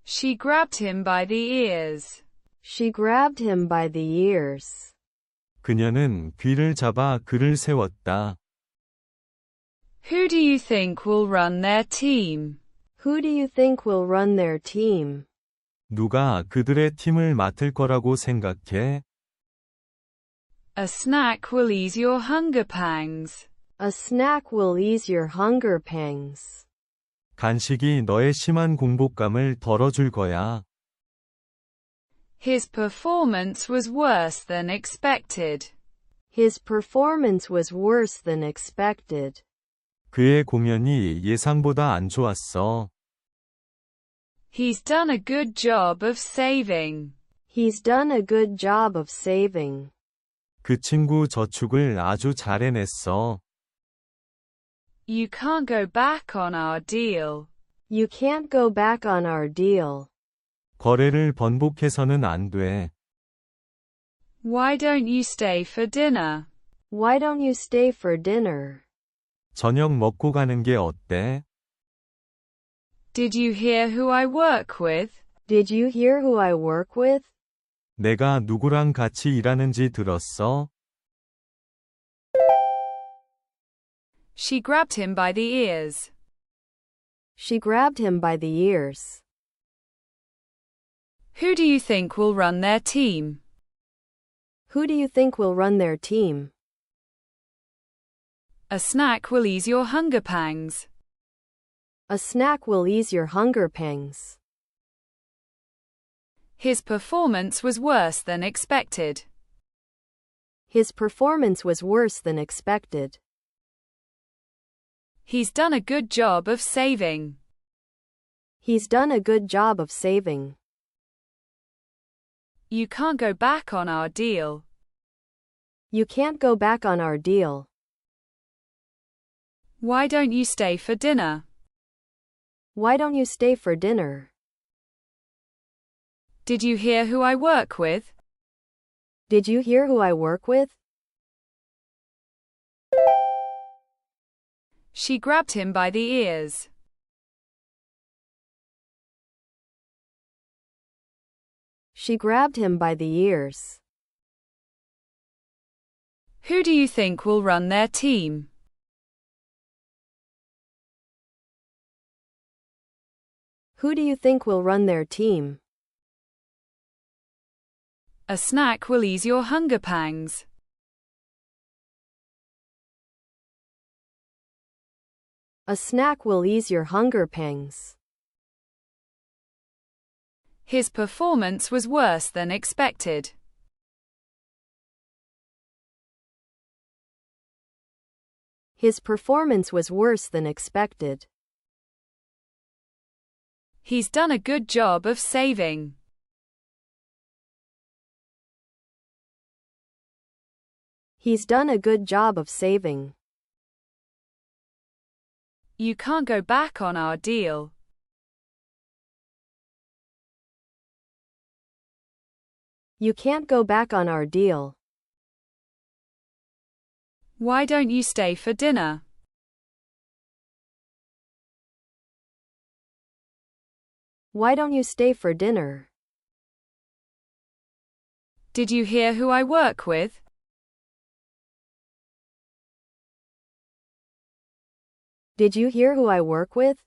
She grabbed him by the ears. She grabbed him by the ears. 그녀는 귀를 잡아 그를 세웠다. Who do you think will run their team? Who do you think will run their team? 누가 그들의 팀을 맡을 거라고 생각해? A snack will ease your hunger pangs. A snack will ease your hunger pangs. 간식이 너의 심한 공복감을 덜어줄 거야. His performance was worse than expected. His performance was worse than expected. 그의 공연이 예상보다 안 좋았어. He's done a good job of saving. He's done a good job of saving. 그 친구 저축을 아주 잘해냈어. You can't go back on our deal. You can't go back on our deal. 거래를 번복해서는 안 돼. Why don't you stay for dinner? Why don't you stay for dinner? 저녁 먹고 가는 게 어때? Did you hear who I work with? Did you hear who I work with? 내가 누구랑 같이 일하는지 들었어? She grabbed him by the ears. She grabbed him by the ears. Who do you think will run their team? Who do you think will run their team? A snack will ease your hunger pangs. A snack will ease your hunger pangs. His performance was worse than expected. His performance was worse than expected. He's done a good job of saving. He's done a good job of saving. You can't go back on our deal. You can't go back on our deal. Why don't you stay for dinner? Why don't you stay for dinner? Did you hear who I work with? Did you hear who I work with? She grabbed him by the ears. She grabbed him by the ears. Who do you think will run their team? Who do you think will run their team? A snack will ease your hunger pangs. A snack will ease your hunger pangs. His performance was worse than expected. His performance was worse than expected. He's done a good job of saving. He's done a good job of saving. You can't go back on our deal. You can't go back on our deal. Why don't you stay for dinner? Why don't you stay for dinner? Did you hear who I work with? Did you hear who I work with?